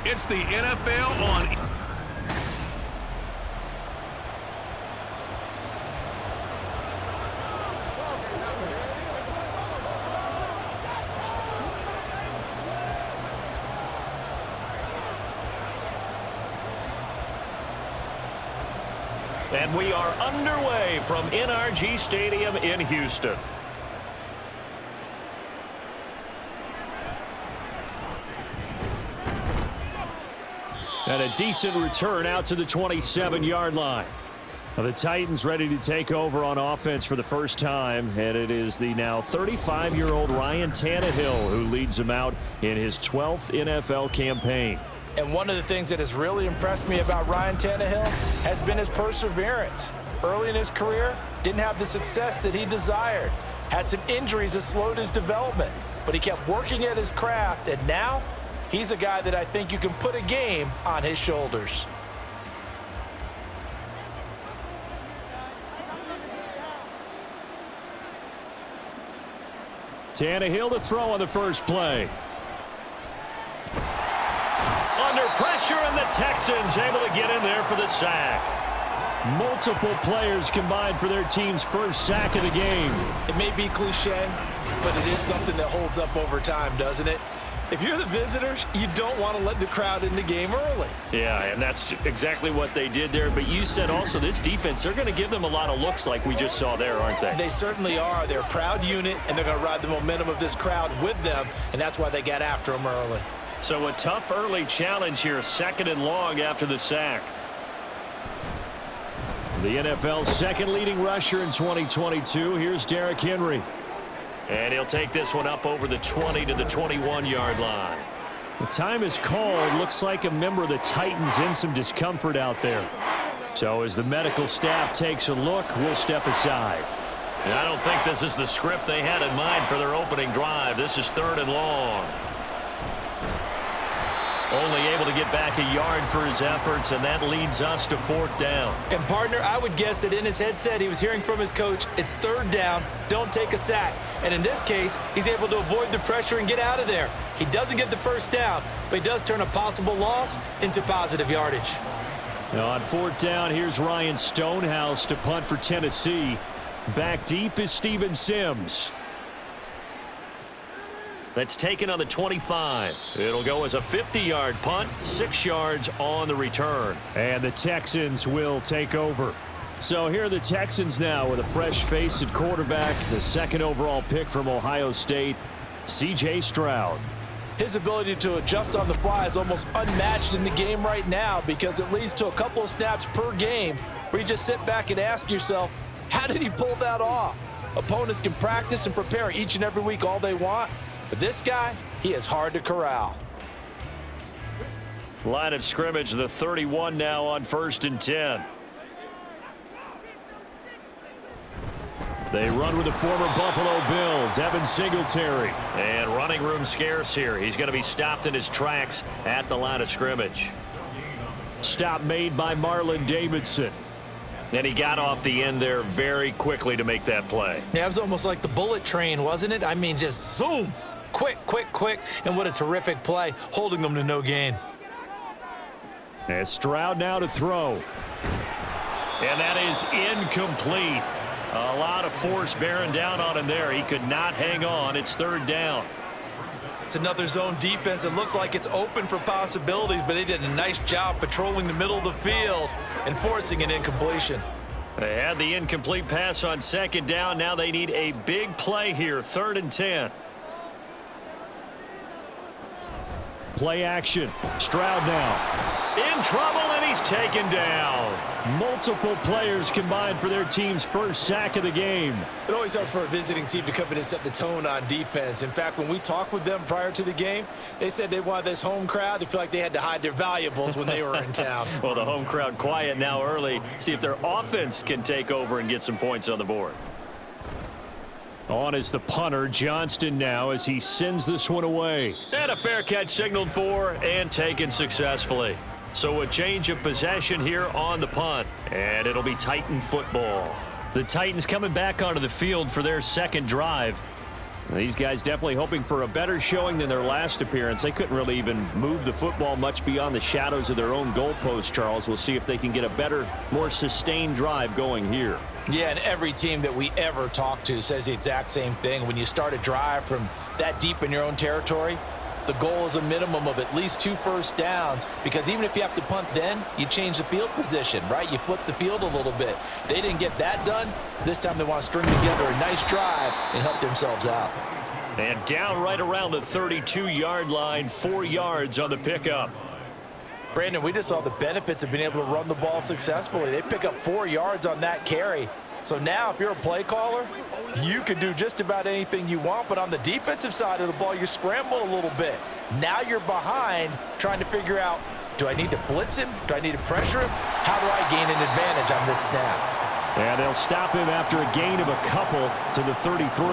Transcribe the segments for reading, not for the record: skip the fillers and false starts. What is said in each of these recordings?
It's the NFL on. And we are underway from NRG Stadium in Houston. And a decent return out to the 27-yard line. The Titans ready to take over on offense for the first time, and it is the now 35-year-old Ryan Tannehill who leads them out in his 12th NFL campaign. And one of the things that has really impressed me about Ryan Tannehill has been his perseverance. Early in his career, didn't have the success that he desired. Had some injuries that slowed his development, but he kept working at his craft, and now he's a guy that I think you can put a game on his shoulders. Tannehill to throw on the first play. Under pressure, and the Texans able to get in there for the sack. Multiple players combined for their team's first sack of the game. It may be cliche, but it is something that holds up over time, doesn't it? If you're the visitors, you don't want to let the crowd in the game early. Yeah, and that's exactly what they did there. But you said also this defense, they're going to give them a lot of looks like we just saw there, aren't they? They certainly are. They're a proud unit, and they're going to ride the momentum of this crowd with them, and that's why they got after them early. So a tough early challenge here, 2nd and long after the sack. The NFL's second leading rusher in 2022. Here's Derrick Henry. And he'll take this one up over the 20 to the 21-yard line. The time is called. Looks like a member of the Titans in some discomfort out there. So as the medical staff takes a look, we'll step aside. And I don't think this is the script they had in mind for their opening drive. This is 3rd and long. Only able to get back a yard for his efforts, and that leads us to 4th down. And, partner, I would guess that in his headset he was hearing from his coach, it's 3rd down, don't take a sack. And in this case, he's able to avoid the pressure and get out of there. He doesn't get the first down, but he does turn a possible loss into positive yardage. Now on 4th down, here's Ryan Stonehouse to punt for Tennessee. Back deep is Steven Sims. That's taken on the 25. It'll go as a 50-yard punt, 6 yards on the return. And the Texans will take over. So here are the Texans now with a fresh face at quarterback, the 2nd overall pick from Ohio State, C.J. Stroud. His ability to adjust on the fly is almost unmatched in the game right now because it leads to a couple of snaps per game where you just sit back and ask yourself, how did he pull that off? Opponents can practice and prepare each and every week all they want. But this guy, he is hard to corral. Line of scrimmage, the 31 now on 1st and 10. They run with the former Buffalo Bill, Devin Singletary. And running room scarce here. He's going to be stopped in his tracks at the line of scrimmage. Stop made by Marlon Davidson. And he got off the end there very quickly to make that play. Yeah, it was almost like the bullet train, wasn't it? I mean, just zoom. Quick, quick, quick. And what a terrific play, holding them to no gain. And Stroud now to throw. And that is incomplete. A lot of force bearing down on him there. He could not hang on. It's 3rd down. It's another zone defense. It looks like it's open for possibilities, but they did a nice job patrolling the middle of the field and forcing an incompletion. They had the incomplete pass on 2nd down. Now they need a big play here, 3rd and 10. Play action. Stroud now. In trouble, and he's taken down. Multiple players combined for their team's first sack of the game. It always helps for a visiting team to come in and set the tone on defense. In fact, when we talked with them prior to the game, they said they wanted this home crowd to feel like they had to hide their valuables when they were in town. Well, the home crowd quiet now early. See if their offense can take over and get some points on the board. On is the punter, Johnston now, as he sends this one away. And a fair catch signaled for and taken successfully. So a change of possession here on the punt. And it'll be Titan football. The Titans coming back onto the field for their 2nd drive. These guys definitely hoping for a better showing than their last appearance. They couldn't really even move the football much beyond the shadows of their own goalpost, Charles. We'll see if they can get a better, more sustained drive going here. Yeah, and every team that we ever talk to says the exact same thing. When you start a drive from that deep in your own territory, the goal is a minimum of at least 2 first downs, because even if you have to punt then, you change the field position, right? You flip the field a little bit. They didn't get that done. This time they want to string together a nice drive and help themselves out. And down right around the 32-yard line, 4 yards on the pickup. Brandon, we just saw the benefits of being able to run the ball successfully. They pick up 4 yards on that carry. So now if you're a play caller, you can do just about anything you want, but on the defensive side of the ball, you scramble a little bit. Now you're behind trying to figure out, do I need to blitz him? Do I need to pressure him? How do I gain an advantage on this snap? And they'll stop him after a gain of a couple to the 33.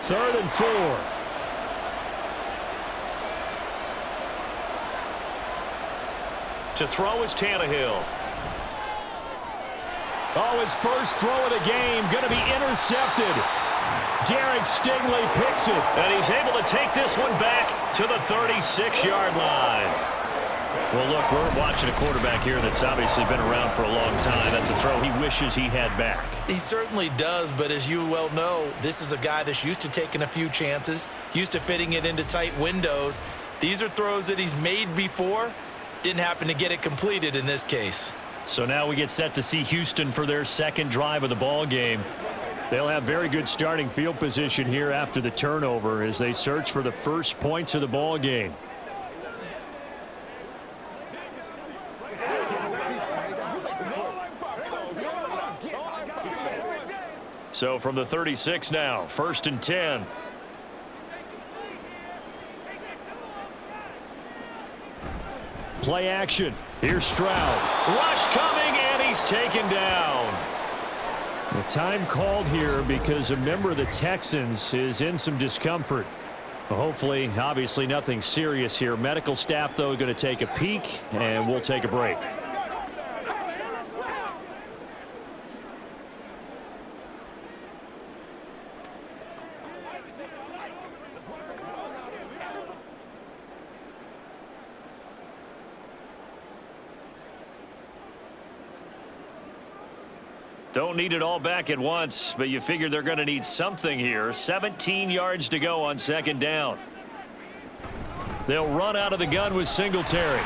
3rd and 4. To throw is Tannehill. Oh, his first throw of the game going to be intercepted. Derek Stingley picks it, and he's able to take this one back to the 36-yard line. Well, look, we're watching a quarterback here that's obviously been around for a long time. That's a throw he wishes he had back. He certainly does, but as you well know, this is a guy that's used to taking a few chances, used to fitting it into tight windows. These are throws that he's made before. Didn't happen to get it completed in this case. So now we get set to see Houston for their second drive of the ball game. They'll have very good starting field position here after the turnover as they search for the first points of the ball game. So from the 36 now, 1st and 10. Play action. Here's Stroud. Rush coming, and he's taken down. The time called here because a member of the Texans is in some discomfort. Well, hopefully, obviously nothing serious here. Medical staff, though, going to take a peek, and we'll take a break. Don't need it all back at once, but you figure they're going to need something here. 17 yards to go on 2nd down. They'll run out of the gun with Singletary.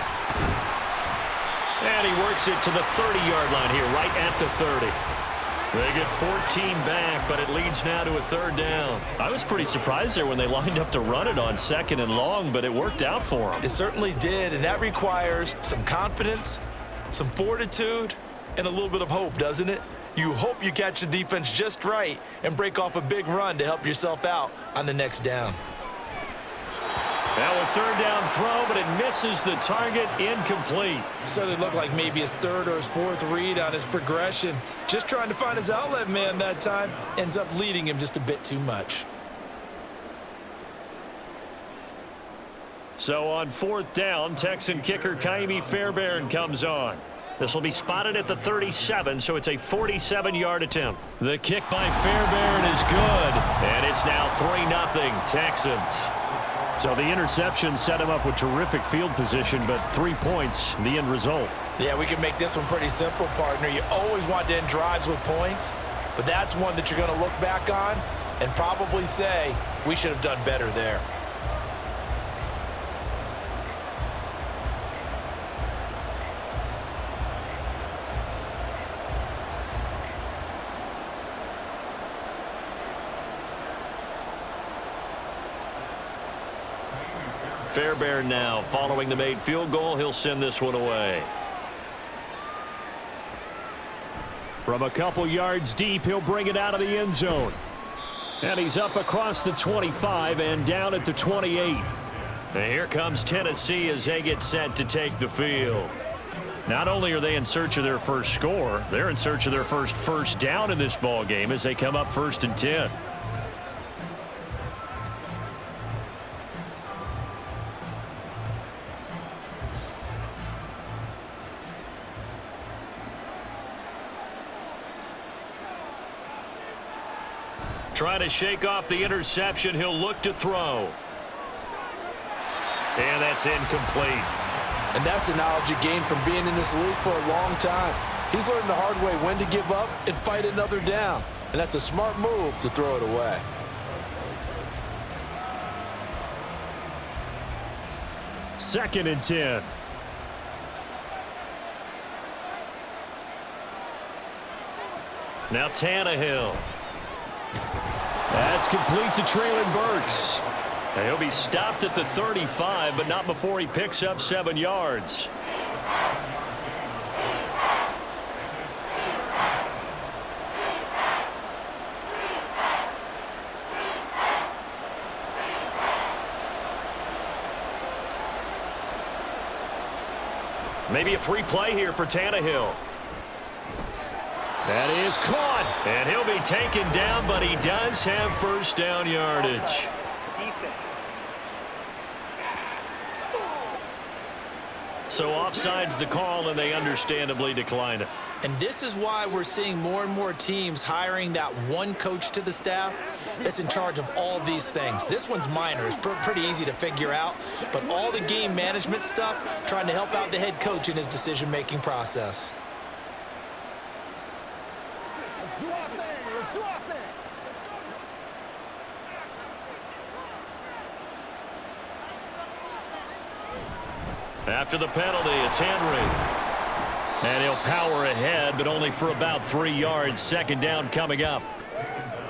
And he works it to the 30-yard line here, right at the 30. They get 14 back, but it leads now to a 3rd down. I was pretty surprised there when they lined up to run it on 2nd and long, but it worked out for them. It certainly did, and that requires some confidence, some fortitude, and a little bit of hope, doesn't it? You hope you catch the defense just right and break off a big run to help yourself out on the next down. Now a 3rd down throw, but it misses the target, incomplete. So it looked like maybe his 3rd or his 4th read on his progression. Just trying to find his outlet man that time. Ends up leading him just a bit too much. So on 4th down, Texan kicker Kaimi Fairbairn comes on. This will be spotted at the 37, so it's a 47-yard attempt. The kick by Fairbairn is good, and it's now 3-0 Texans. So the interception set him up with terrific field position, but 3 points, the end result. Yeah, we can make this one pretty simple, partner. You always want to end drives with points, but that's one that you're going to look back on and probably say, we should have done better there. Fairbairn now following the made field goal. He'll send this one away. From a couple yards deep, he'll bring it out of the end zone. And he's up across the 25 and down at the 28. And here comes Tennessee as they get set to take the field. Not only are they in search of their first score, they're in search of their first down in this ball game as they come up 1st and 10. Trying to shake off the interception. He'll look to throw. And that's incomplete. And that's the knowledge you gain from being in this league for a long time. He's learned the hard way when to give up and fight another down. And that's a smart move to throw it away. Second and 10. Now Tannehill. That's complete to Traylon Burks. And he'll be stopped at the 35, but not before he picks up 7 yards. Maybe a free play here for Tannehill. That is caught, and he'll be taken down, but he does have first down yardage. So offside's the call, and they understandably decline it. And this is why we're seeing more and more teams hiring that one coach to the staff that's in charge of all these things. This one's minor. It's pretty easy to figure out. But all the game management stuff, trying to help out the head coach in his decision-making process. Let's do our thing. Let's do our thing. After the penalty, it's Henry. And he'll power ahead, but only for about 3 yards. Second down coming up.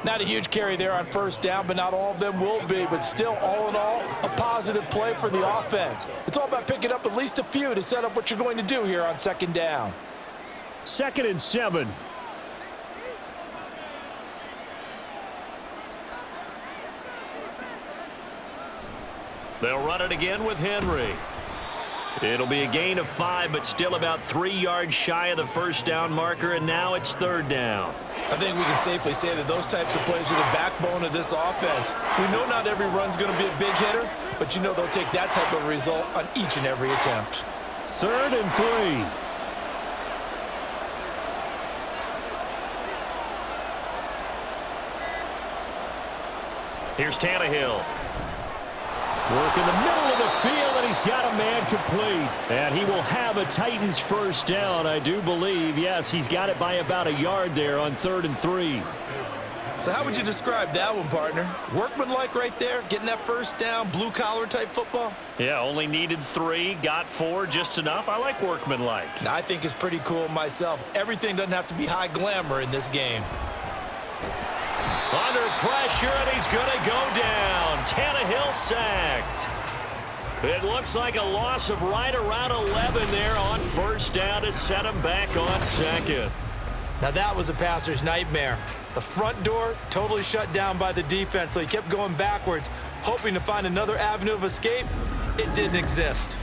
Not a huge carry there on first down, but not all of them will be. But still, all in all, a positive play for the offense. It's all about picking up at least a few to set up what you're going to do here on second down. Second and 7. They'll run it again with Henry. It'll be a gain of 5, but still about 3 yards shy of the first down marker, and now it's third down. I think we can safely say that those types of plays are the backbone of this offense. We know not every run's going to be a big hitter, but you know they'll take that type of result on each and every attempt. Third and 3. Here's Tannehill. Work in the middle of the field, and he's got a man complete. And he will have a Titans first down, I do believe. Yes, he's got it by about a yard there on 3rd and 3. So how would you describe that one, partner? Workmanlike right there, getting that first down, blue-collar type football? Yeah, only needed 3, got 4, just enough. I like workmanlike. I think it's pretty cool myself. Everything doesn't have to be high glamour in this game. Under pressure, and he's going to go down. Tannehill sacked. It looks like a loss of right around 11 there on first down to set him back on second. Now that was a passer's nightmare. The front door totally shut down by the defense, so he kept going backwards, hoping to find another avenue of escape. It didn't exist.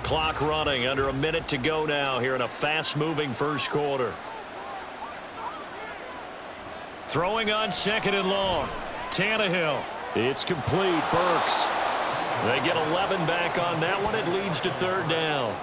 Clock running, under a minute to go now here in a fast-moving first quarter. Throwing on second and long. Tannehill. It's complete. Burks. They get 11 back on that one. It leads to third down.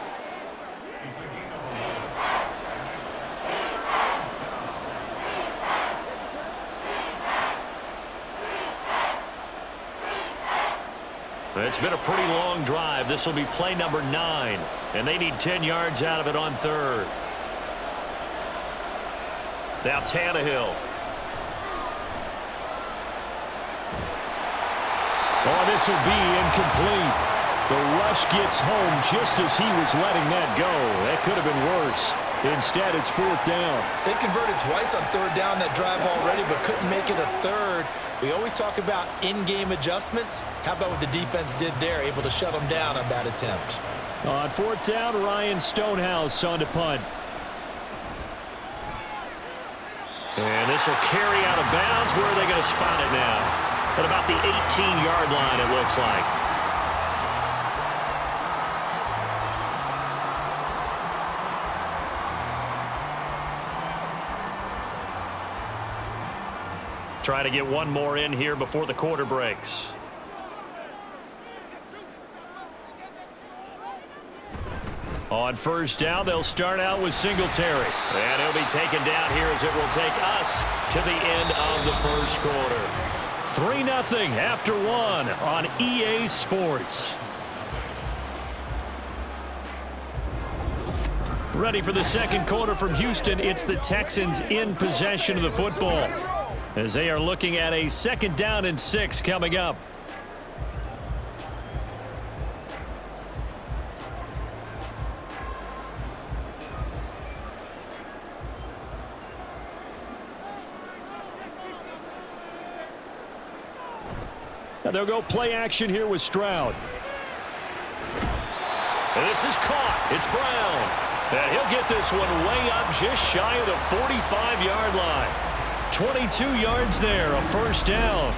It's been a pretty long drive. This will be play number 9, and they need 10 yards out of it on third. Now Tannehill. Oh, this will be incomplete. The rush gets home just as he was letting that go. That could have been worse. Instead, it's fourth down. They converted twice on third down that drive already, but couldn't make it a third. We always talk about in-game adjustments. How about what the defense did there, able to shut them down on that attempt? On fourth down, Ryan Stonehouse on to punt. And this will carry out of bounds. Where are they going to spot it now? At about the 18-yard line, it looks like. Try to get one more in here before the quarter breaks. On first down, they'll start out with Singletary. And he'll be taken down here as it will take us to the end of the first quarter. 3-0 after one on EA Sports. Ready for the second quarter from Houston. It's the Texans in possession of the football as they are looking at a 2nd down and 6 coming up. Now they'll go play action here with Stroud. And this is caught. It's Brown. And he'll get this one way up just shy of the 45-yard line. 22 yards there, a first down.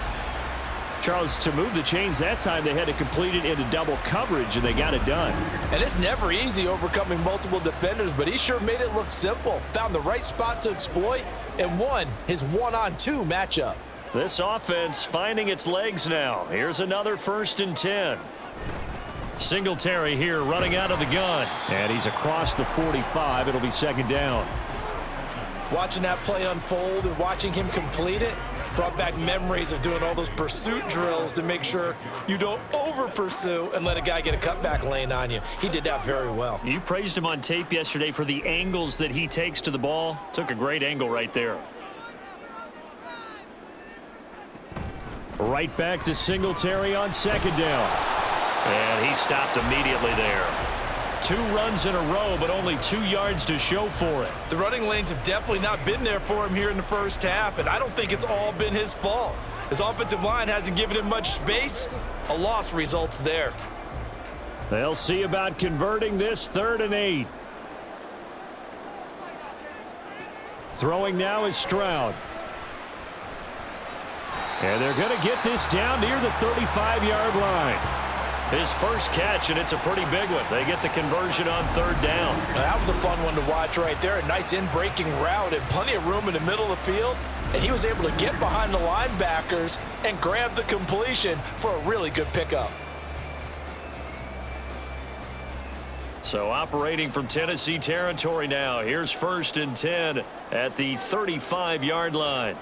Charles, to move the chains that time, they had to complete it into double coverage, and they got it done. And it's never easy overcoming multiple defenders, but he sure made it look simple. Found the right spot to exploit and won his 1-on-2 matchup. This offense finding its legs now. Here's another 1st and 10. Singletary here running out of the gun. And he's across the 45. It'll be 2nd down. Watching that play unfold and watching him complete it brought back memories of doing all those pursuit drills to make sure you don't over-pursue and let a guy get a cutback lane on you. He did that very well. You praised him on tape yesterday for the angles that he takes to the ball. Took a great angle right there. Right back to Singletary on 2nd down. And he stopped immediately there. 2 runs in a row, but only 2 yards to show for it. The running lanes have definitely not been there for him here in the first half, and I don't think it's all been his fault. His offensive line hasn't given him much space. A loss results there. They'll see about converting this 3rd and 8. Throwing now is Stroud. And they're going to get this down near the 35-yard line. His first catch, and it's a pretty big one. They get the conversion on 3rd down. Now, that was a fun one to watch right there. A nice in-breaking route and plenty of room in the middle of the field. And he was able to get behind the linebackers and grab the completion for a really good pickup. So operating from Tennessee territory now. Here's 1st and 10 at the 35-yard line.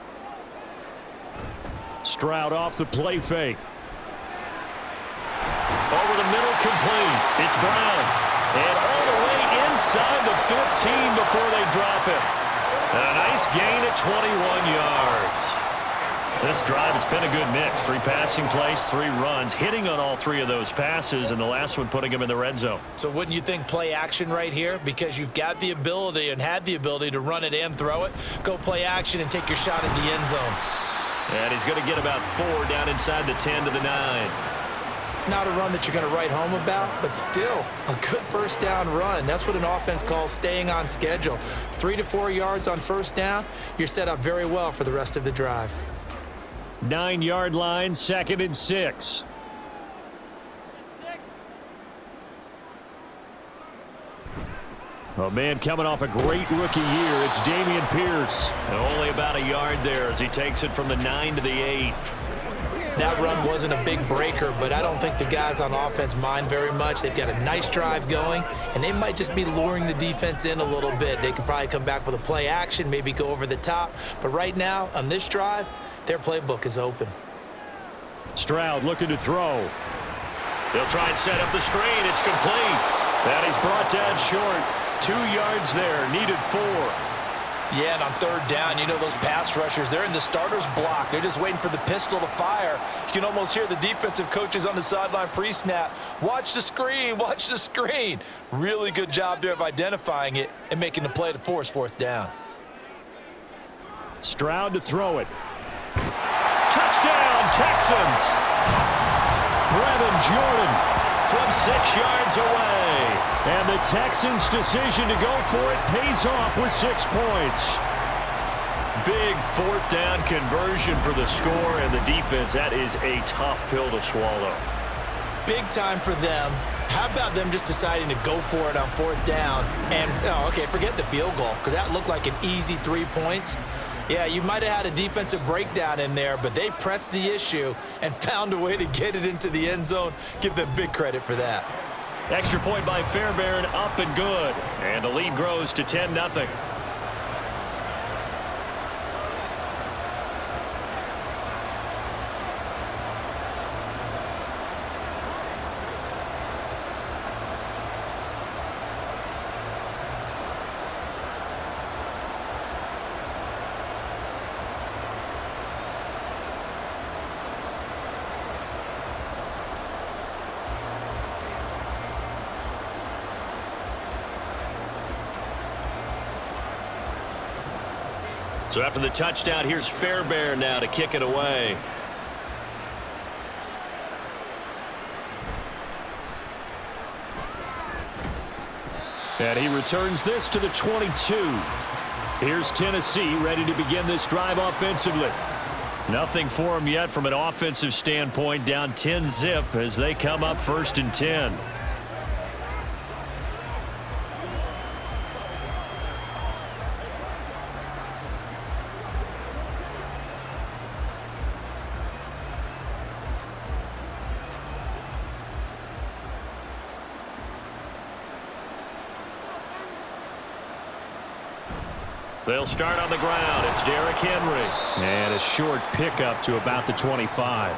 Stroud off the play fake. Over the middle, complete. It's Brown. And all the way inside the 15 before they drop it. A nice gain at 21 yards. This drive, it's been a good mix. 3 passing plays, 3 runs, hitting on all 3 of those passes, and the last one putting him in the red zone. So wouldn't you think play action right here? Because you've got the ability and had the ability to run it and throw it. Go play action and take your shot at the end zone. And he's going to get about 4 down inside the 10 to the 9. Not a run that you're going to write home about, but still a good first down run. That's what an offense calls staying on schedule. 3 to 4 yards on first down, you're set up very well for the rest of the drive. 9-yard line, 2nd and 6. A man coming off a great rookie year. It's Dameon Pierce. And only about a yard there as he takes it from the 9 to the 8. That run wasn't a big breaker, but I don't think the guys on offense mind very much. They've got a nice drive going, and they might just be luring the defense in a little bit. They could probably come back with a play action, maybe go over the top. But right now, on this drive, their playbook is open. Stroud looking to throw. They'll try and set up the screen. It's complete. And he's brought down short. 2 yards there, needed 4. Yeah, and on 3rd down, you know those pass rushers, they're in the starter's block. They're just waiting for the pistol to fire. You can almost hear the defensive coaches on the sideline pre-snap. Watch the screen, watch the screen. Really good job there of identifying it and making the play to force 4th down. Stroud to throw it. Touchdown, Texans! Brevin Jordan from 6 yards away. And the Texans' decision to go for it pays off with 6 points. Big 4th down conversion for the score, and the defense, that is a tough pill to swallow. Big time for them. How about them just deciding to go for it on 4th down? And, okay, forget the field goal, because that looked like an easy 3 points. Yeah, you might have had a defensive breakdown in there, but they pressed the issue and found a way to get it into the end zone. Give them big credit for that. Extra point by Fairbairn, up and good. And the lead grows to 10-0. So after the touchdown, here's Fairbairn now to kick it away. And he returns this to the 22. Here's Tennessee ready to begin this drive offensively. Nothing for him yet from an offensive standpoint, down 10-0 as they come up 1st and 10. They'll start on the ground. It's Derrick Henry. And a short pickup to about the 25.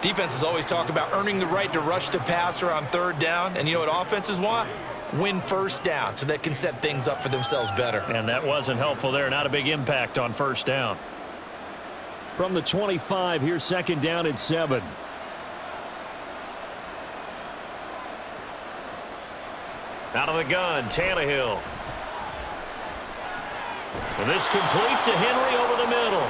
Defenses always talk about earning the right to rush the passer on 3rd down. And you know what offenses want? Win 1st down so they can set things up for themselves better. And that wasn't helpful there. Not a big impact on 1st down. From the 25, here's 2nd down and 7. Out of the gun, Tannehill. And this complete to Henry over the middle.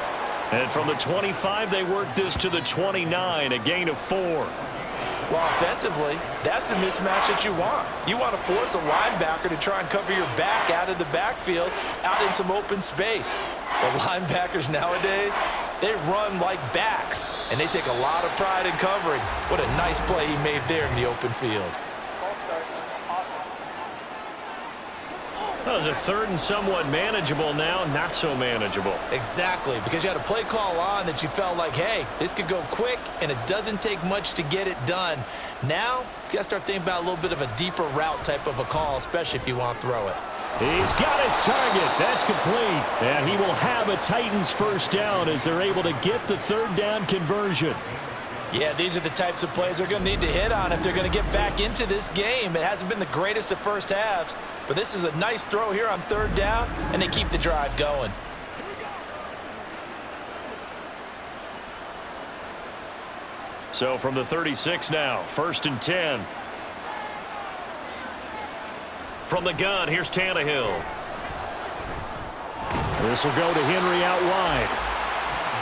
And from the 25, they work this to the 29, a gain of 4. Well, offensively, that's the mismatch that you want. You want to force a linebacker to try and cover your back out of the backfield, out in some open space. The linebackers nowadays, they run like backs, and they take a lot of pride in covering. What a nice play he made there in the open field. That was a 3rd and somewhat manageable, now not so manageable. Exactly, because you had a play call on that you felt like, hey, this could go quick, and it doesn't take much to get it done. Now, you got to start thinking about a little bit of a deeper route type of a call, especially if you want to throw it. He's got his target. That's complete. And he will have a Titans 1st down as they're able to get the 3rd down conversion. Yeah, these are the types of plays they're going to need to hit on if they're going to get back into this game. It hasn't been the greatest of first halves, but this is a nice throw here on 3rd down, and they keep the drive going. So from the 36 now, 1st and 10. From the gun, here's Tannehill. This will go to Henry out wide.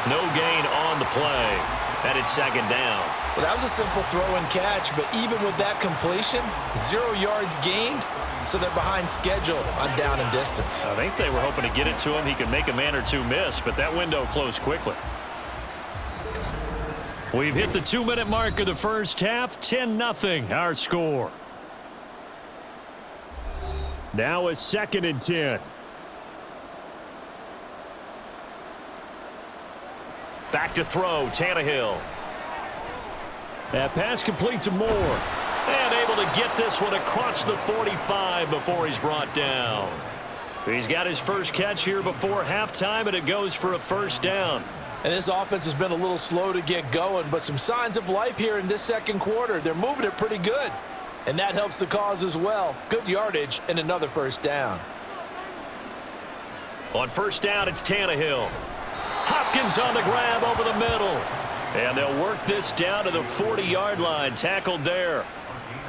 No gain on the play. And it's 2nd down. Well, that was a simple throw and catch, but even with that completion, 0 yards gained, so they're behind schedule on down and distance. I think they were hoping to get it to him. He could make a man or two miss, but that window closed quickly. We've hit the 2-minute mark of the 1st half. 10-0 our score. Now it's 2nd and 10. Back to throw, Tannehill. That pass complete to Moore. And able to get this one across the 45 before he's brought down. He's got his first catch here before halftime, and it goes for a 1st down. And this offense has been a little slow to get going, but some signs of life here in this 2nd quarter. They're moving it pretty good, and that helps the cause as well. Good yardage and another 1st down. On 1st down, it's Tannehill. Hopkins on the grab over the middle. And they'll work this down to the 40-yard line. Tackled there.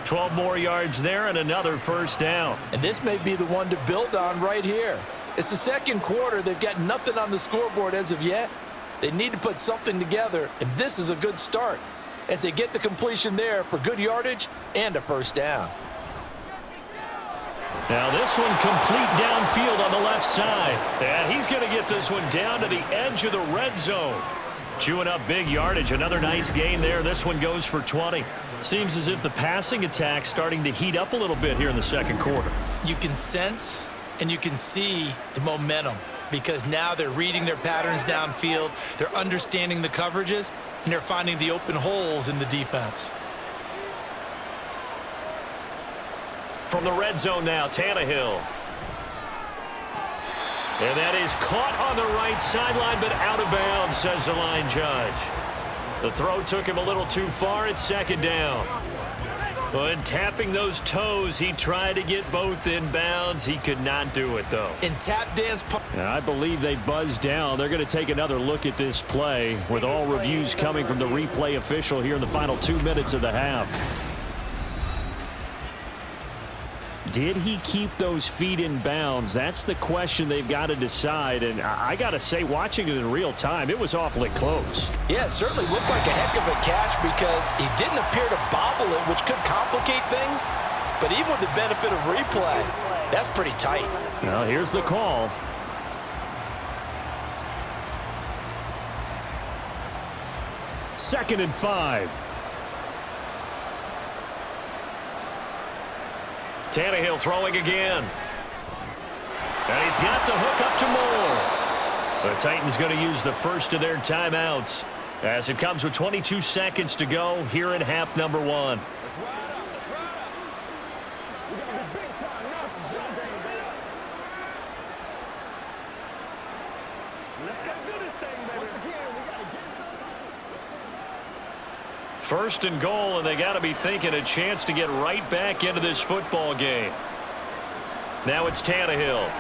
12 more yards there and another 1st down. And this may be the one to build on right here. It's the 2nd quarter. They've got nothing on the scoreboard as of yet. They need to put something together, and this is a good start as they get the completion there for good yardage and a 1st down. Now this one complete downfield on the left side. And he's going to get this one down to the edge of the red zone. Chewing up big yardage. Another nice gain there. This one goes for 20. Seems as if the passing attack's starting to heat up a little bit here in the 2nd quarter. You can sense and you can see the momentum because now they're reading their patterns downfield. They're understanding the coverages, and they're finding the open holes in the defense. From the red zone now, Tannehill. And that is caught on the right sideline, but out of bounds, says the line judge. The throw took him a little too far. It's second down. When tapping those toes, he tried to get both in bounds. He could not do it, though. In tap dance. I believe they buzzed down. They're going to take another look at this play with all reviews coming from the replay official here in the final 2 minutes of the half. Did he keep those feet in bounds? That's the question they've got to decide. And I got to say, watching it in real time, it was awfully close. Yeah, it certainly looked like a heck of a catch because he didn't appear to bobble it, which could complicate things. But even with the benefit of replay, that's pretty tight. Well, here's the call. Second and 5. Tannehill throwing again. And he's got the hook up to Moore. The Titans going to use the first of their timeouts as it comes with 22 seconds to go here in half number 1. Let's ride up. Let's ride up. We're going to be big time. Now it's a jump game, baby. Let's go do this thing, baby. Once again, we got to get it done. First and goal, and they got to be thinking a chance to get right back into this football game. Now it's Tannehill.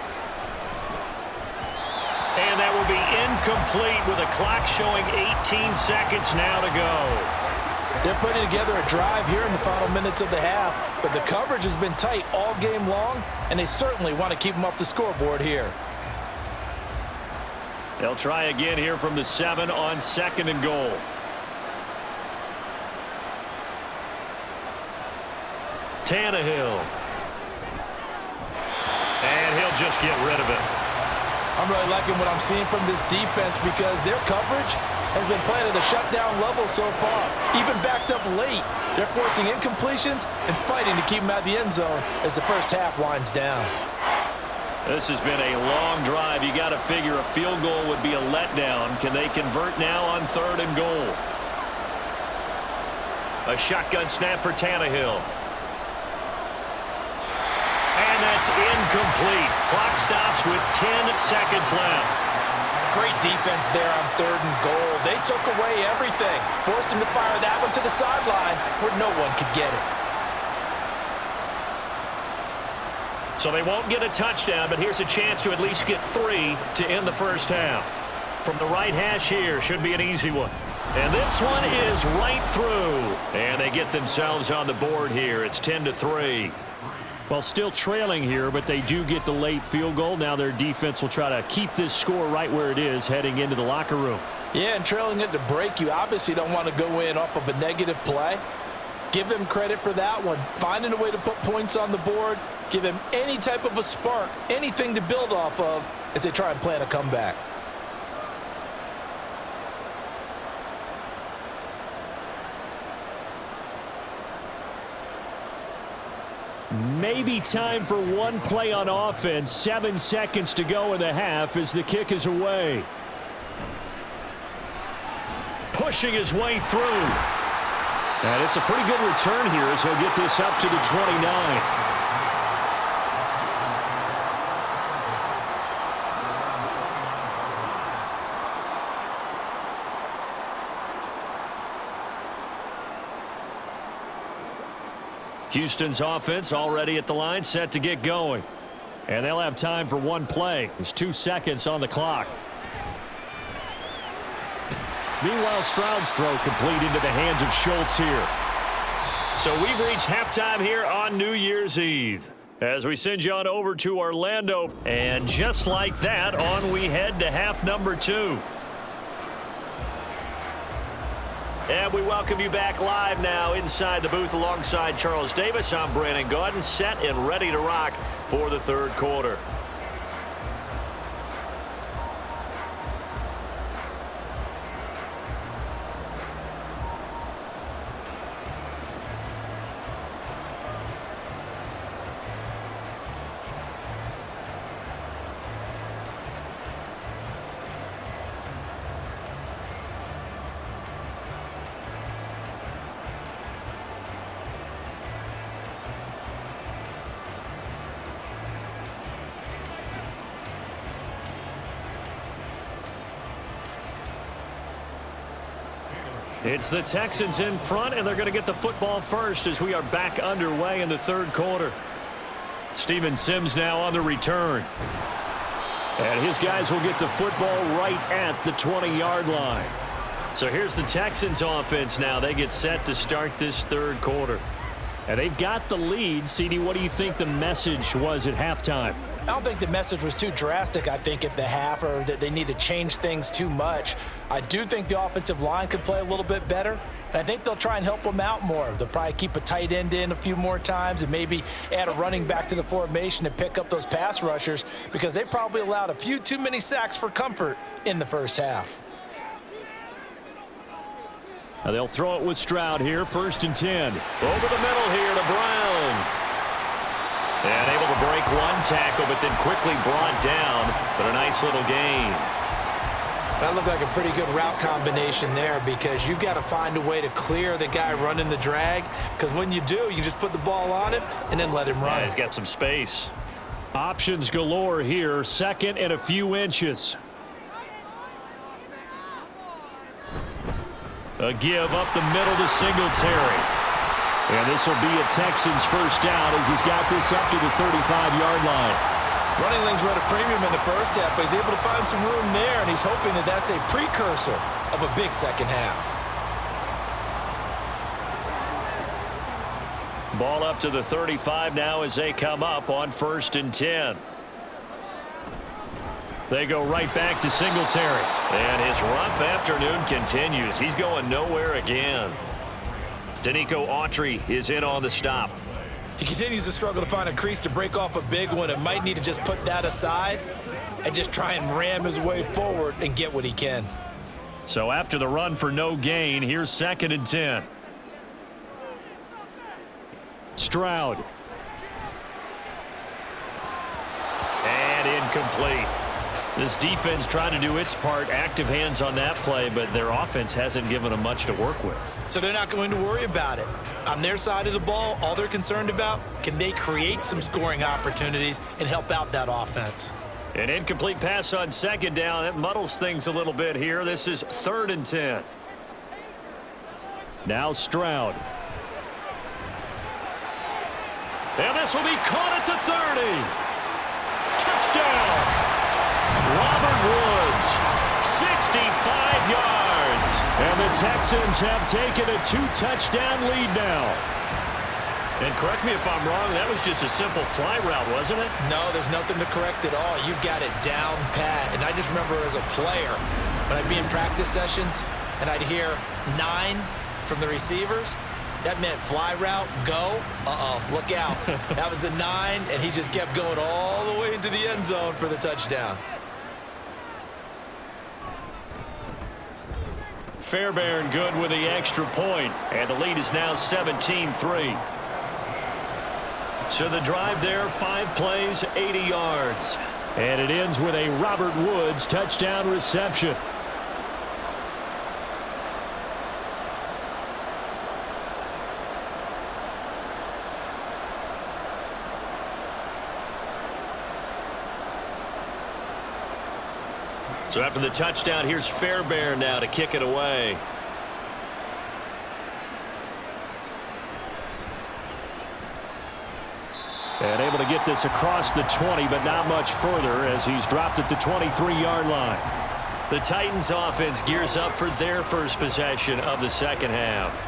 And that will be incomplete with a clock showing 18 seconds now to go. They're putting together a drive here in the final minutes of the half, but the coverage has been tight all game long, and they certainly want to keep them off the scoreboard here. They'll try again here from the 7 on second and goal. Tannehill. And he'll just get rid of it. I'm really liking what I'm seeing from this defense because their coverage has been playing at a shutdown level so far. Even backed up late, they're forcing incompletions and fighting to keep them out of the end zone as the first half winds down. This has been a long drive. You got to figure a field goal would be a letdown. Can they convert now on third and goal? A shotgun snap for Tannehill. And that's incomplete. Clock stops with 10 seconds left. Great defense there on third and goal. They took away everything. Forced him to fire that one to the sideline where no one could get it. So they won't get a touchdown, but here's a chance to at least get 3 to end the first half. From the right hash here, should be an easy one. And this one is right through. And they get themselves on the board here. It's 10-3. Well, still trailing here, but they do get the late field goal. Now their defense will try to keep this score right where it is heading into the locker room. Yeah, and trailing it to break, you obviously don't want to go in off of a negative play. Give them credit for that one. Finding a way to put points on the board. Give them any type of a spark, anything to build off of as they try and plan a comeback. Maybe time for one play on offense. 7 seconds to go in the half as the kick is away. Pushing his way through. And it's a pretty good return here as he'll get this up to the 29. Houston's offense already at the line, set to get going. And they'll have time for one play. There's 2 seconds on the clock. Meanwhile, Stroud's throw complete into the hands of Schultz here. So we've reached halftime here on New Year's Eve as we send you on over to Orlando. And just like that, on we head to half number 2. And we welcome you back live now inside the booth alongside Charles Davis. I'm Brandon Gaudin, set and ready to rock for the third quarter. It's the Texans in front, and they're going to get the football first as we are back underway in the third quarter. Steven Sims now on the return. And his guys will get the football right at the 20-yard line. So here's the Texans offense now. They get set to start this third quarter. And they've got the lead. CD, what do you think the message was at halftime? I don't think the message was too drastic, I think, at the half, or that they need to change things too much. I do think the offensive line could play a little bit better. I think they'll try and help them out more. They'll probably keep a tight end in a few more times and maybe add a running back to the formation to pick up those pass rushers, because they probably allowed a few too many sacks for comfort in the first half. Now they'll throw it with Stroud here, 1st and 10. Over the middle here to Brown. And able to break one tackle, but then quickly brought down. But a nice little gain. That looked like a pretty good route combination there, because you've got to find a way to clear the guy running the drag, because when you do, you just put the ball on him and then let him run. Yeah, he's got some space. Options galore here, 2nd and a few inches. A give up the middle to Singletary. And this will be a Texans first down as he's got this up to the 35-yard line. Running lanes were at a premium in the first half, but he's able to find some room there, and he's hoping that that's a precursor of a big second half. Ball up to the 35 now as they come up on 1st and 10. They go right back to Singletary. And his rough afternoon continues. He's going nowhere again. Danico Autry is in on the stop. He continues to struggle to find a crease to break off a big one, and might need to just put that aside and just try and ram his way forward and get what he can. So after the run for no gain, here's 2nd and 10. Stroud. And incomplete. This defense trying to do its part, active hands on that play, but their offense hasn't given them much to work with. So they're not going to worry about it. On their side of the ball, all they're concerned about, can they create some scoring opportunities and help out that offense? An incomplete pass on 2nd down. That muddles things a little bit here. This is 3rd and 10. Now Stroud. And this will be caught at the 30. Touchdown! Robert Woods, 65 yards. And the Texans have taken a 2-touchdown lead now. And correct me if I'm wrong, that was just a simple fly route, wasn't it? No, there's nothing to correct at all. You've got it down pat. And I just remember as a player, when I'd be in practice sessions and I'd hear 9 from the receivers, that meant fly route, go, look out. That was the 9, and he just kept going all the way into the end zone for the touchdown. Fairbairn good with the extra point, and the lead is now 17-3. So the drive there, 5 plays, 80 yards. And it ends with a Robert Woods touchdown reception. So after the touchdown, here's Fairbairn now to kick it away. And able to get this across the 20, but not much further as he's dropped at the 23-yard line. The Titans offense gears up for their first possession of the second half.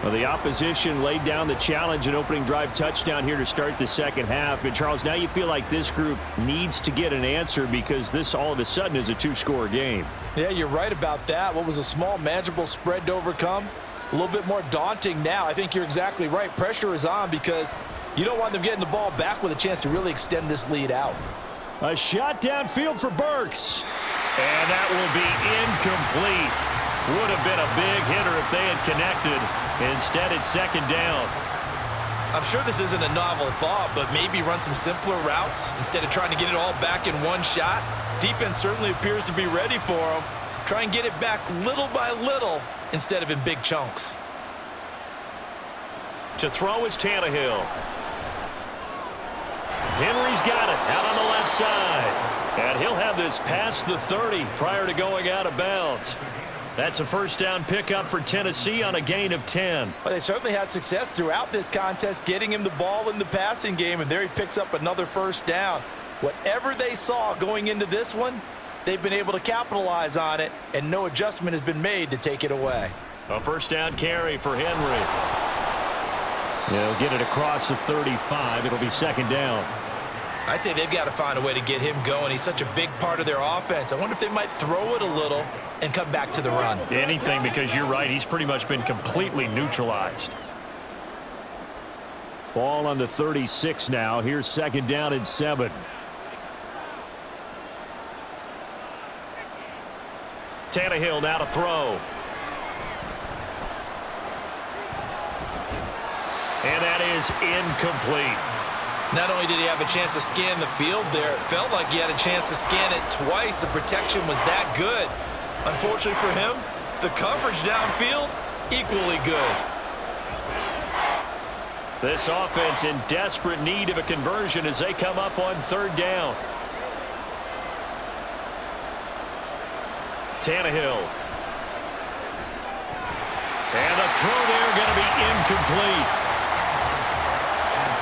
Well, the opposition laid down the challenge and opening drive touchdown here to start the second half. And, Charles, now you feel like this group needs to get an answer because this all of a sudden is a 2-score game. Yeah, you're right about that. What was a small, manageable spread to overcome? A little bit more daunting now. I think you're exactly right. Pressure is on because you don't want them getting the ball back with a chance to really extend this lead out. A shot downfield for Burks. And that will be incomplete. Would have been a big hitter if they had connected. Instead, it's 2nd down. I'm sure this isn't a novel thought, but maybe run some simpler routes instead of trying to get it all back in one shot. Defense certainly appears to be ready for them. Try and get it back little by little instead of in big chunks. To throw is Tannehill. Henry's got it out on the left side. And he'll have this past the 30 prior to going out of bounds. That's a first down pickup for Tennessee on a gain of 10. Well, they certainly had success throughout this contest getting him the ball in the passing game, and there he picks up another first down. Whatever they saw going into this one, they've been able to capitalize on it, and no adjustment has been made to take it away. A first down carry for Henry. They'll get it across the 35. It'll be second down. I'd say they've got to find a way to get him going. He's such a big part of their offense. I wonder if they might throw it a little and come back to the run. Anything, because you're right. He's pretty much been completely neutralized. Ball on the 36 now. Here's second down and 7. Tannehill now to throw. And that is incomplete. Not only did he have a chance to scan the field there, it felt like he had a chance to scan it twice. The protection was that good. Unfortunately for him, the coverage downfield, equally good. This offense in desperate need of a conversion as they come up on third down. Tannehill. And the throw there going to be incomplete.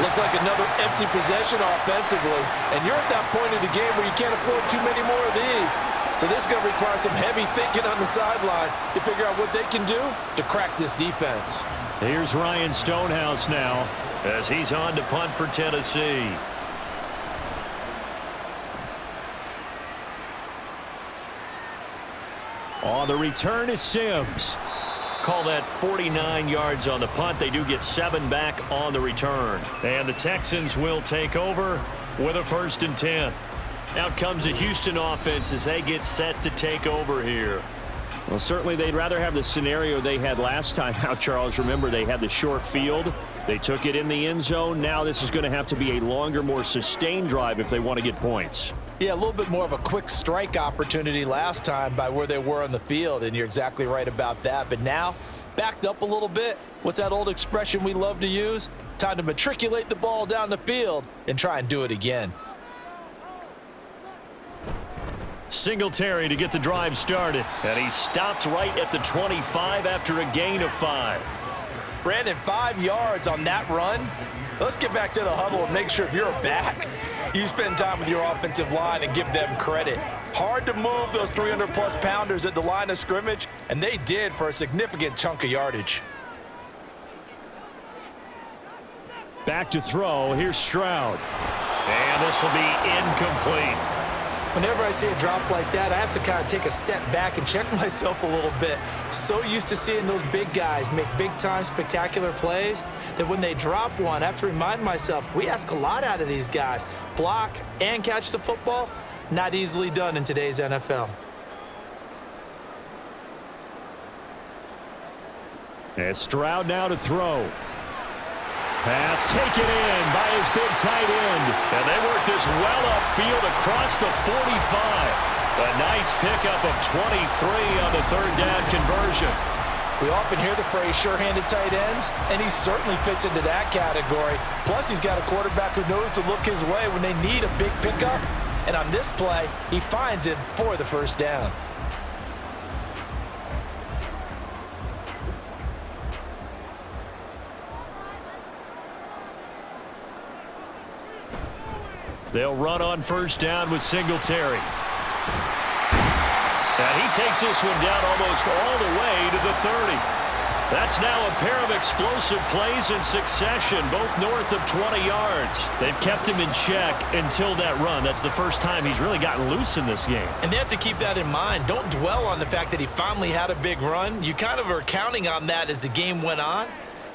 Looks like another empty possession offensively, and you're at that point of the game where you can't afford too many more of these. So this is going to require some heavy thinking on the sideline to figure out what they can do to crack this defense. Here's Ryan Stonehouse now as he's on to punt for Tennessee. On the return is Sims. Call that 49 yards on the punt. They do get 7 back on the return. And the Texans will take over with a 1st and 10. Out comes the Houston offense as they get set to take over here. Well, certainly they'd rather have the scenario they had last time out, Charles. Remember, they had the short field. They took it in the end zone. Now this is going to have to be a longer, more sustained drive if they want to get points. Yeah, a little bit more of a quick strike opportunity last time by where they were on the field, and you're exactly right about that. But now, backed up a little bit. What's that old expression we love to use? Time to matriculate the ball down the field and try and do it again. Singletary to get the drive started. And he stopped right at the 25 after a gain of 5. Brandon, 5 yards on that run. Let's get back to the huddle and make sure if you're back, you spend time with your offensive line and give them credit. Hard to move those 300-plus pounders at the line of scrimmage, and they did for a significant chunk of yardage. Back to throw. Here's Stroud. And this will be incomplete. Whenever I see a drop like that, I have to kind of take a step back and check myself a little bit. So used to seeing those big guys make big-time spectacular plays that when they drop one, I have to remind myself, we ask a lot out of these guys. Block and catch the football, not easily done in today's NFL. And Stroud now to throw. Pass taken in by his big tight end. And they work this well upfield across the 45. A nice pickup of 23 on the third down conversion. We often hear the phrase sure-handed tight ends, and he certainly fits into that category. Plus, he's got a quarterback who knows to look his way when they need a big pickup. And on this play, he finds it for the first down. They'll run on first down with Singletary. And he takes this one down almost all the way to the 30. That's now a pair of explosive plays in succession, both north of 20 yards. They've kept him in check until that run. That's the first time he's really gotten loose in this game. And they have to keep that in mind. Don't dwell on the fact that he finally had a big run. You kind of are counting on that as the game went on.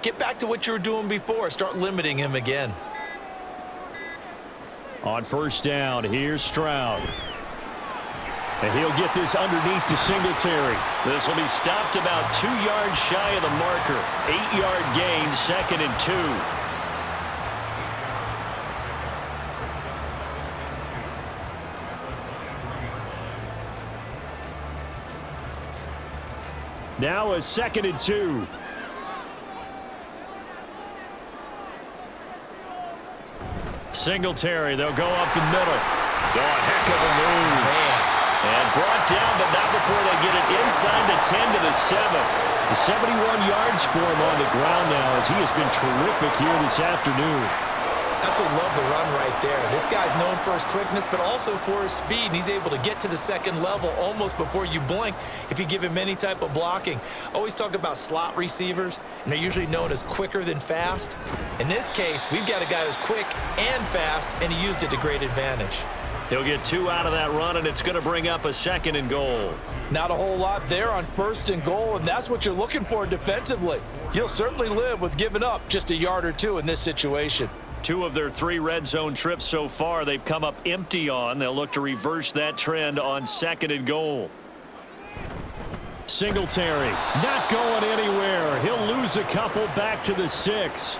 Get back to what you were doing before. Start limiting him again. On first down, here's Stroud. And he'll get this underneath to Singletary. This will be stopped about 2 yards shy of the marker. 8-yard gain, 2nd and 2. Now a 2nd and 2. Singletary, they'll go up the middle. Oh, a heck of a move. Man. And brought down, but not with before they get it inside the 10 to the 7. The 71 yards for him on the ground now as he has been terrific here this afternoon. Absolutely love the run right there. This guy's known for his quickness, but also for his speed. And he's able to get to the second level almost before you blink if you give him any type of blocking. Always talk about slot receivers, and they're usually known as quicker than fast. In this case, we've got a guy who's quick and fast, and he used it to great advantage. He'll get 2 out of that run, and it's going to bring up a 2nd and goal. Not a whole lot there on 1st and goal, and that's what you're looking for defensively. You'll certainly live with giving up just a yard or 2 in this situation. 2 of their 3 red zone trips so far they've come up empty on. They'll look to reverse that trend on 2nd and goal. Singletary not going anywhere. He'll lose a couple back to the 6.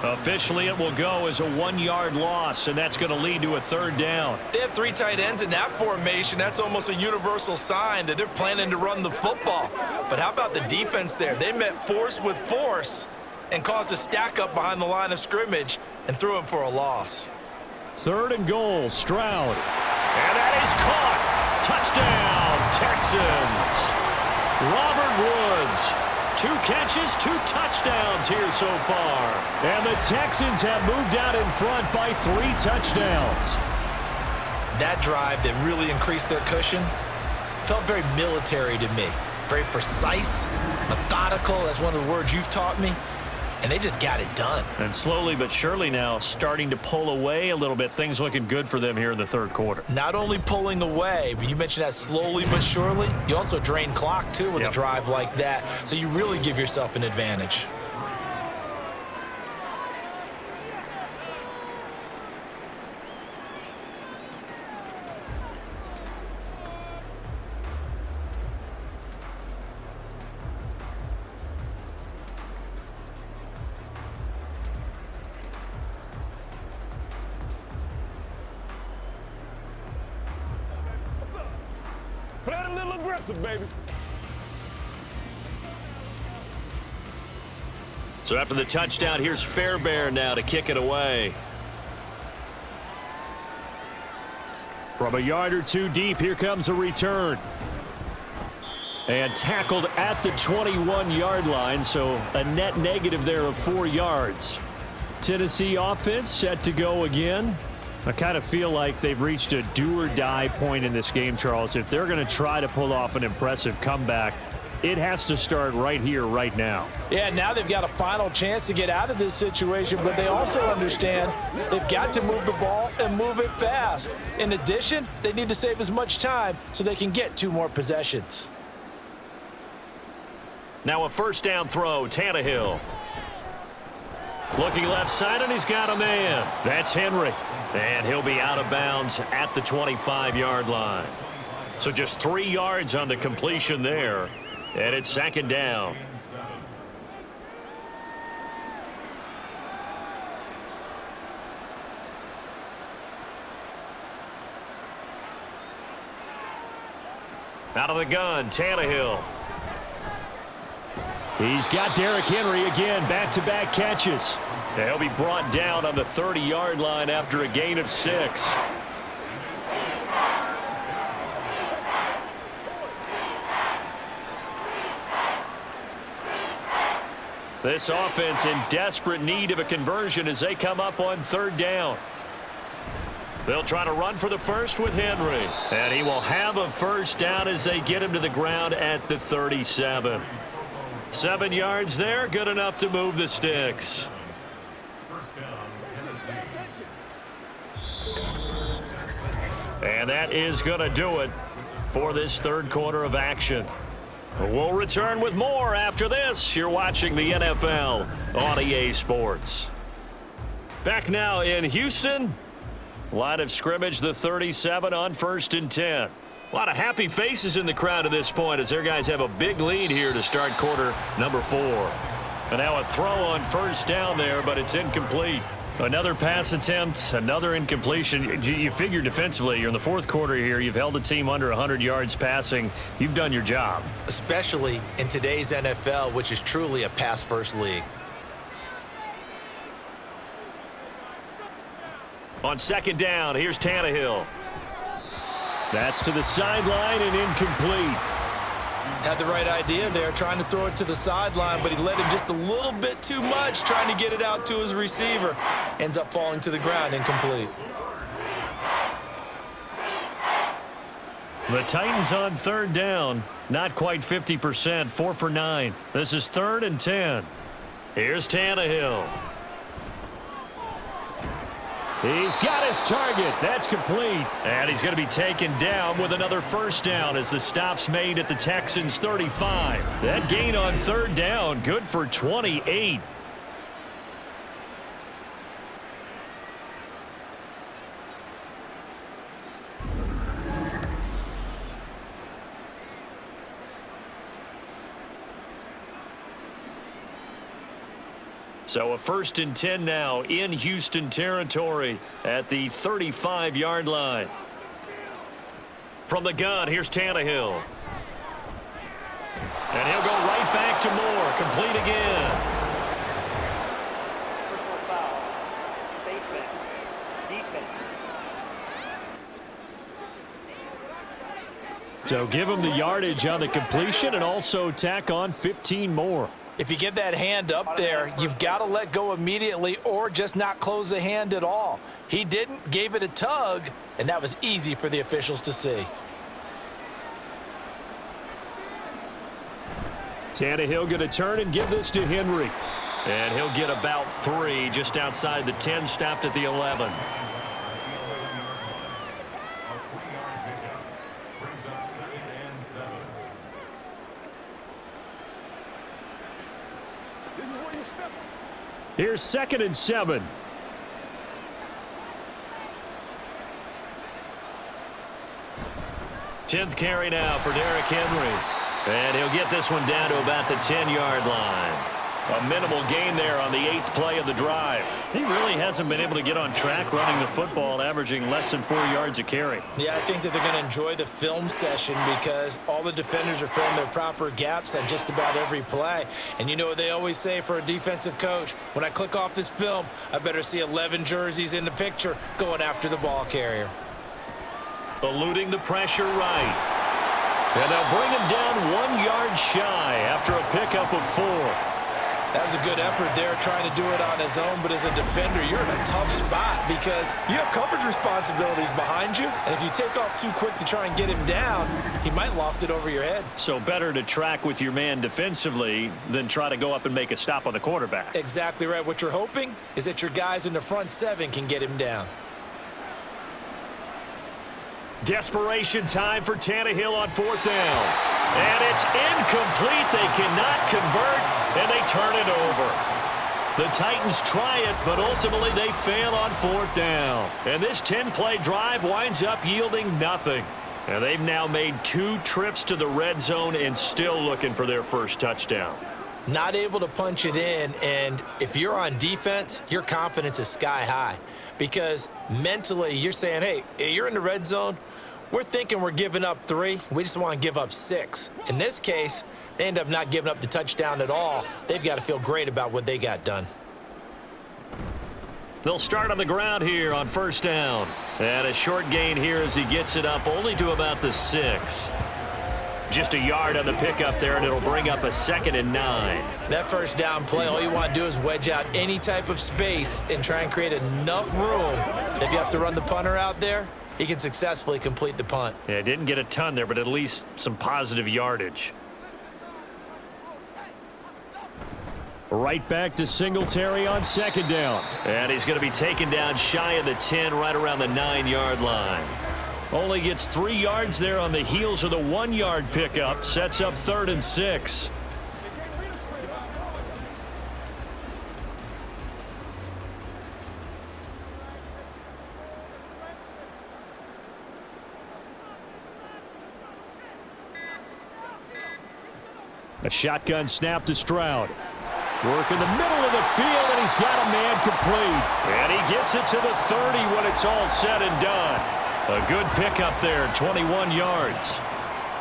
Officially, it will go as a 1-yard loss, and that's going to lead to a 3rd down. They have 3 tight ends in that formation. That's almost a universal sign that they're planning to run the football. But how about the defense there? They met force with force and caused a stack up behind the line of scrimmage and threw him for a loss. 3rd and goal, Stroud. And that is caught. Touchdown, Texans. Robert Woods. 2 catches, 2 touchdowns here so far. And the Texans have moved out in front by 3 touchdowns. That drive that really increased their cushion felt very military to me. Very precise, methodical, that's one of the words you've taught me. And they just got it done. And slowly but surely now starting to pull away a little bit. Things looking good for them here in the 3rd quarter. Not only pulling away, but you mentioned that slowly but surely. You also drain clock, too, with a drive like that. So you really give yourself an advantage. Play it a little aggressive, baby. So after the touchdown, here's Fairbairn now to kick it away. From a yard or 2 deep, here comes a return. And tackled at the 21-yard line, so a net negative there of 4 yards. Tennessee offense set to go again. I kind of feel like they've reached a do-or-die point in this game, Charles. If they're going to try to pull off an impressive comeback, it has to start right here, right now. Yeah, now they've got a final chance to get out of this situation, but they also understand they've got to move the ball and move it fast. In addition, they need to save as much time so they can get 2 more possessions. Now a 1st down throw, Tannehill. Looking left side, and he's got a man. That's Henry. And he'll be out of bounds at the 25-yard line. So just 3 yards on the completion there. And it's 2nd down. Out of the gun, Tannehill. He's got Derrick Henry again, back-to-back catches. He'll be brought down on the 30-yard line after a gain of 6. This offense in desperate need of a conversion as they come up on 3rd down. They'll try to run for the 1st with Henry. And he will have a 1st down as they get him to the ground at the 37. 7 yards there, good enough to move the sticks. And that is going to do it for this 3rd quarter of action. We'll return with more after this. You're watching the NFL on EA Sports. Back now in Houston. Line of scrimmage, the 37 on 1st and 10. A lot of happy faces in the crowd at this point as their guys have a big lead here to start quarter number 4. And now a throw on 1st down there, but it's incomplete. Another pass attempt, another incompletion. You figure defensively, you're in the 4th quarter here. You've held the team under 100 yards passing. You've done your job. Especially in today's NFL, which is truly a pass-first league. On 2nd down, here's Tannehill. That's to the sideline and incomplete. Had the right idea there, trying to throw it to the sideline, but he led him just a little bit too much, trying to get it out to his receiver. Ends up falling to the ground, incomplete. The Titans on third down. Not quite 50%, 4 for 9. This is 3rd and 10. Here's Tannehill. He's got his target. That's complete. And he's going to be taken down with another first down as the stop's made at the Texans' 35. That gain on third down, good for 28. So a 1st and 10 now in Houston territory at the 35-yard line. From the gun, here's Tannehill. And he'll go right back to Moore. Complete again. So give him the yardage on the completion and also tack on 15 more. If you get that hand up there, you've got to let go immediately or just not close the hand at all. He didn't, gave it a tug, and that was easy for the officials to see. Tannehill going to turn and give this to Henry. And he'll get about 3 just outside the 10, stopped at the 11. Here's 2nd and 7. Tenth carry now for Derrick Henry. And he'll get this one down to about the 10-yard line. A minimal gain there on the 8th play of the drive. He really hasn't been able to get on track running the football, averaging less than 4 yards a carry. Yeah, I think that they're going to enjoy the film session because all the defenders are filling their proper gaps on just about every play. And you know what they always say for a defensive coach? When I click off this film, I better see 11 jerseys in the picture going after the ball carrier. Eluding the pressure right. And they'll bring him down 1 yard shy after a pickup of 4. That was a good effort there, trying to do it on his own, but as a defender, you're in a tough spot because you have coverage responsibilities behind you, and if you take off too quick to try and get him down, he might loft it over your head. So better to track with your man defensively than try to go up and make a stop on the quarterback. Exactly right. What you're hoping is that your guys in the front 7 can get him down. Desperation time for Tannehill on 4th down. And it's incomplete. They cannot convert, and they turn it over. The Titans try it, but ultimately they fail on 4th down. And this 10-play drive winds up yielding nothing. And they've now made 2 trips to the red zone and still looking for their first touchdown. Not able to punch it in, and if you're on defense, your confidence is sky high. Because mentally, you're saying, hey, you're in the red zone. We're thinking we're giving up 3. We just want to give up 6. In this case, they end up not giving up the touchdown at all. They've got to feel great about what they got done. They'll start on the ground here on 1st down. And a short gain here as he gets it up only to about the 6. Just a yard on the pickup there, and it'll bring up a 2nd and 9. That first down play, all you want to do is wedge out any type of space and try and create enough room. If you have to run the punter out there, he can successfully complete the punt. Yeah, didn't get a ton there, but at least some positive yardage. Right back to Singletary on 2nd down. And he's going to be taken down shy of the 10, right around the 9-yard line. Only gets 3 yards there on the heels of the 1-yard pickup. Sets up 3rd and 6. A shotgun snap to Stroud. Work in the middle of the field, and he's got a man complete. And he gets it to the 30 when it's all said and done. A good pickup there, 21 yards.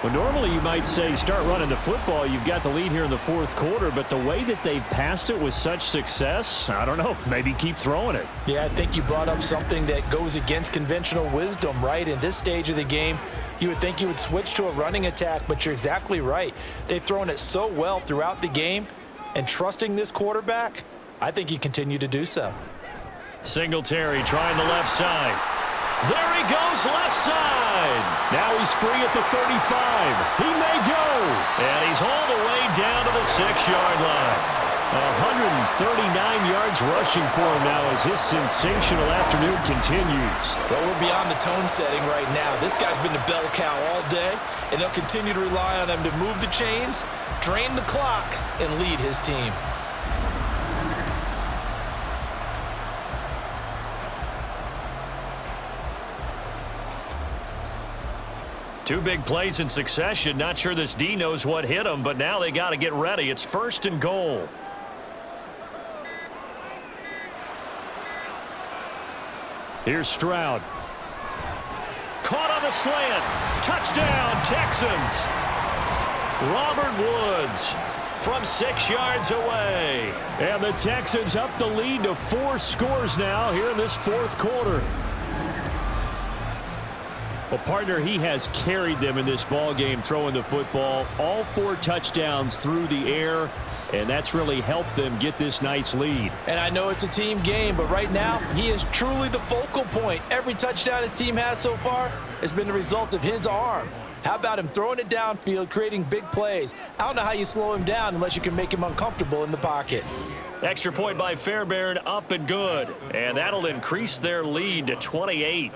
Well, normally you might say start running the football. You've got the lead here in the 4th quarter, but the way that they've passed it with such success, I don't know, maybe keep throwing it. Yeah, I think you brought up something that goes against conventional wisdom, right? In this stage of the game, You would think you would switch to a running attack, but you're exactly right. They've thrown it so well throughout the game, and trusting this quarterback, I think you continue to do so. Singletary trying the left side. There he goes, left side. Now he's free at the 35. He may go. And he's all the way down to the 6-yard line. 139 yards rushing for him now as his sensational afternoon continues. Well, we're beyond the tone setting right now. This guy's been the bell cow all day, and they'll continue to rely on him to move the chains, drain the clock, and lead his team. Two big plays in succession. Not sure this D knows what hit him, but now they got to get ready. It's 1st and goal. Here's Stroud. Caught on the slant. Touchdown, Texans. Robert Woods from 6 yards away. And the Texans up the lead to 4 scores now here in this 4th quarter. Well, partner, he has carried them in this ball game throwing the football. All 4 touchdowns through the air, and that's really helped them get this nice lead. And I know it's a team game, but right now, he is truly the focal point. Every touchdown his team has so far has been the result of his arm. How about him throwing it downfield, creating big plays? I don't know how you slow him down unless you can make him uncomfortable in the pocket. Extra point by Fairbairn, up and good. And that'll increase their lead to 28.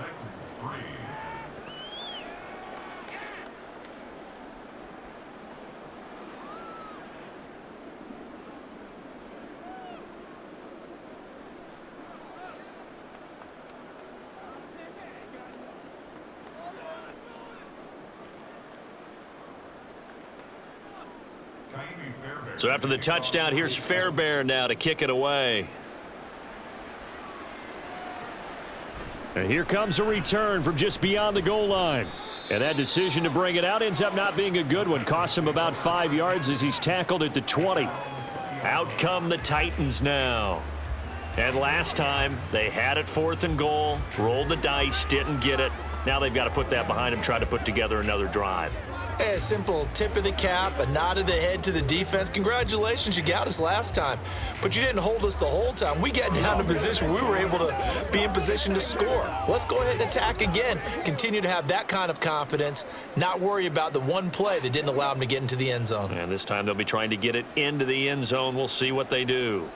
So after the touchdown, here's Fairbairn now to kick it away. And here comes a return from just beyond the goal line. And that decision to bring it out ends up not being a good one. Costs him about 5 yards as he's tackled at the 20. Out come the Titans now. And last time, they had it 4th and goal, rolled the dice, didn't get it. Now they've got to put that behind them, try to put together another drive. Hey, a simple tip of the cap, a nod of the head to the defense. Congratulations, you got us last time. But you didn't hold us the whole time. We got down to position. We were able to be in position to score. Let's go ahead and attack again. Continue to have that kind of confidence, not worry about the one play that didn't allow them to get into the end zone. And this time they'll be trying to get it into the end zone. We'll see what they do.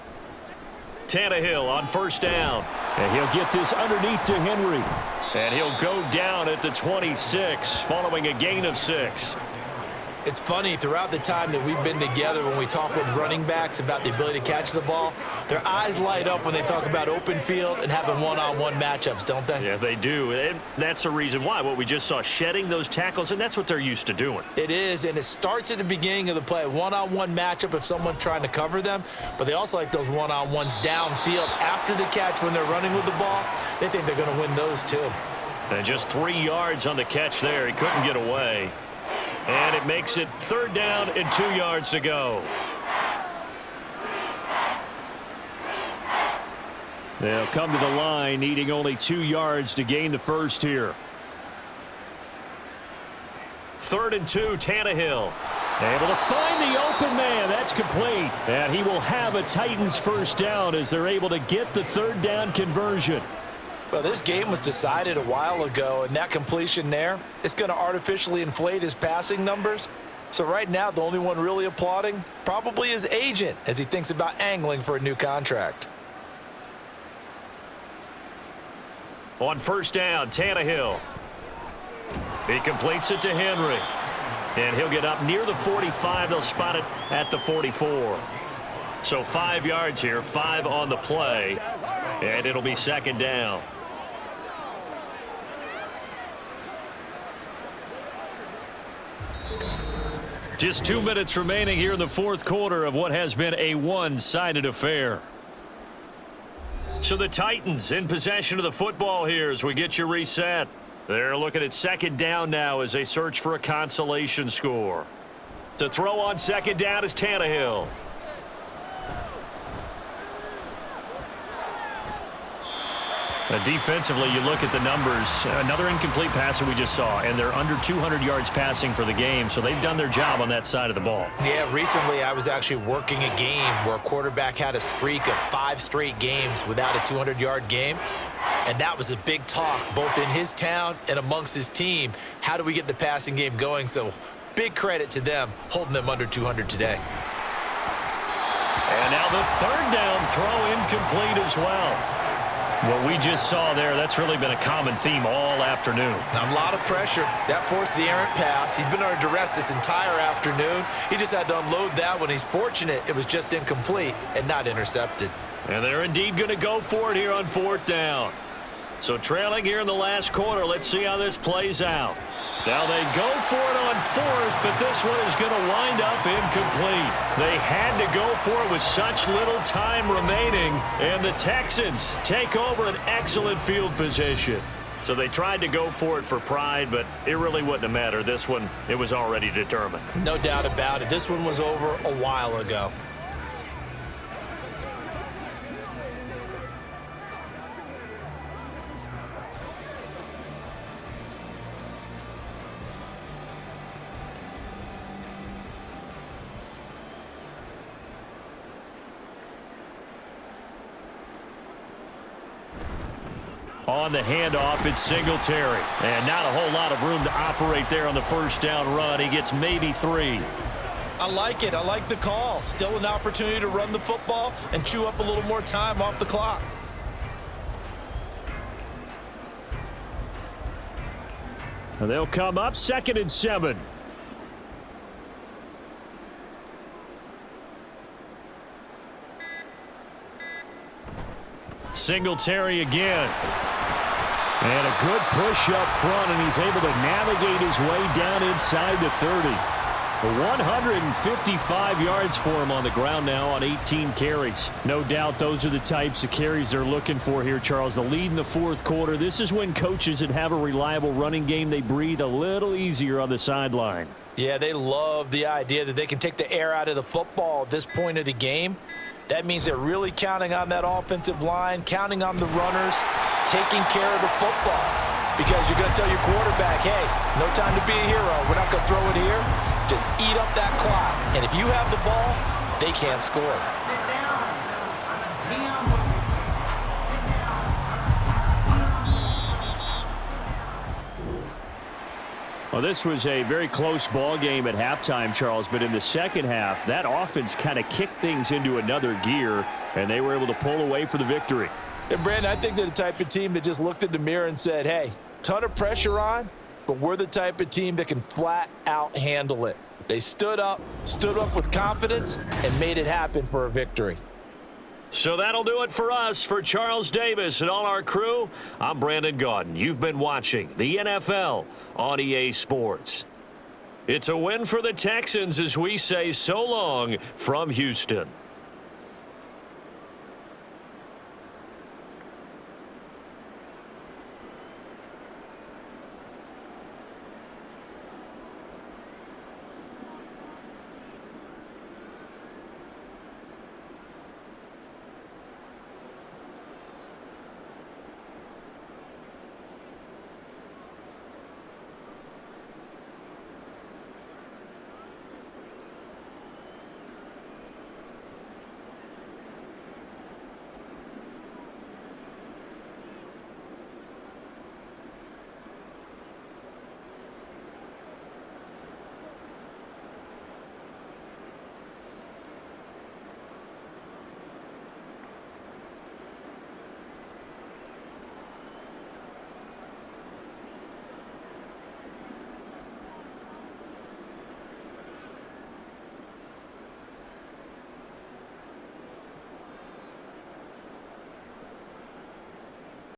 Tannehill on 1st down. And he'll get this underneath to Henry. And he'll go down at the 26 following a gain of 6. It's funny, throughout the time that we've been together when we talk with running backs about the ability to catch the ball, their eyes light up when they talk about open field and having one-on-one matchups, don't they? Yeah, they do. And that's the reason why. What we just saw, shedding those tackles, and that's what they're used to doing. It is, and it starts at the beginning of the play. One-on-one matchup if someone's trying to cover them, but they also like those one-on-ones downfield after the catch when they're running with the ball. They think they're going to win those too. And just 3 yards on the catch there. He couldn't get away. And it makes it 3rd down and 2 yards to go. They'll come to the line, needing only 2 yards to gain the first here. 3rd and 2, Tannehill. Able to find the open man. That's complete. And he will have a Titans 1st down as they're able to get the 3rd down conversion. Well, this game was decided a while ago, and that completion there is going to artificially inflate his passing numbers. So right now, the only one really applauding probably his agent as he thinks about angling for a new contract. On 1st down, Tannehill. He completes it to Henry. And he'll get up near the 45. They'll spot it at the 44. So 5 yards here, 5 on the play. And it'll be 2nd down. Just 2 minutes remaining here in the 4th quarter of what has been a one-sided affair. So the Titans in possession of the football here as we get you reset. They're looking at 2nd down now as they search for a consolation score. To throw on 2nd down is Tannehill. Defensively, you look at the numbers. Another incomplete passer we just saw, and they're under 200 yards passing for the game, so they've done their job on that side of the ball. Yeah, recently I was actually working a game where a quarterback had a streak of 5 straight games without a 200-yard game, and that was a big talk both in his town and amongst his team. How do we get the passing game going? So big credit to them holding them under 200 today. And now the third down throw incomplete as well. What we just saw there, that's really been a common theme all afternoon. A lot of pressure. That forced the errant pass. He's been under duress this entire afternoon. He just had to unload that one. He's fortunate it was just incomplete and not intercepted. And they're indeed going to go for it here on 4th down. So trailing here in the last quarter, let's see how this plays out. Now they go for it on 4th, but this one is going to wind up incomplete. They had to go for it with such little time remaining, and the Texans take over an excellent field position. So they tried to go for it for pride, but it really wouldn't have mattered. This one, it was already determined. No doubt about it. This one was over a while ago. On the handoff, it's Singletary. And not a whole lot of room to operate there on the first down run. He gets maybe 3. I like it. I like the call. Still an opportunity to run the football and chew up a little more time off the clock. And they'll come up 2nd and 7. Singletary again. And a good push up front, and he's able to navigate his way down inside the 30. 155 yards for him on the ground now on 18 carries. No doubt those are the types of carries they're looking for here, Charles. The lead in the 4th quarter. This is when coaches that have a reliable running game, they breathe a little easier on the sideline. Yeah, they love the idea that they can take the air out of the football at this point of the game. That means they're really counting on that offensive line, counting on the runners, taking care of the football. Because you're going to tell your quarterback, hey, no time to be a hero. We're not going to throw it here. Just eat up that clock. And if you have the ball, they can't score. Well, this was a very close ball game at halftime, Charles, but in the second half, that offense kind of kicked things into another gear, and they were able to pull away for the victory. And, Brandon, I think they're the type of team that just looked in the mirror and said, hey, ton of pressure on, but we're the type of team that can flat out handle it. They stood up with confidence, and made it happen for a victory. So that'll do it for us. For Charles Davis and all our crew, I'm Brandon Gaudin. You've been watching the NFL on EA Sports. It's a win for the Texans as we say so long from Houston.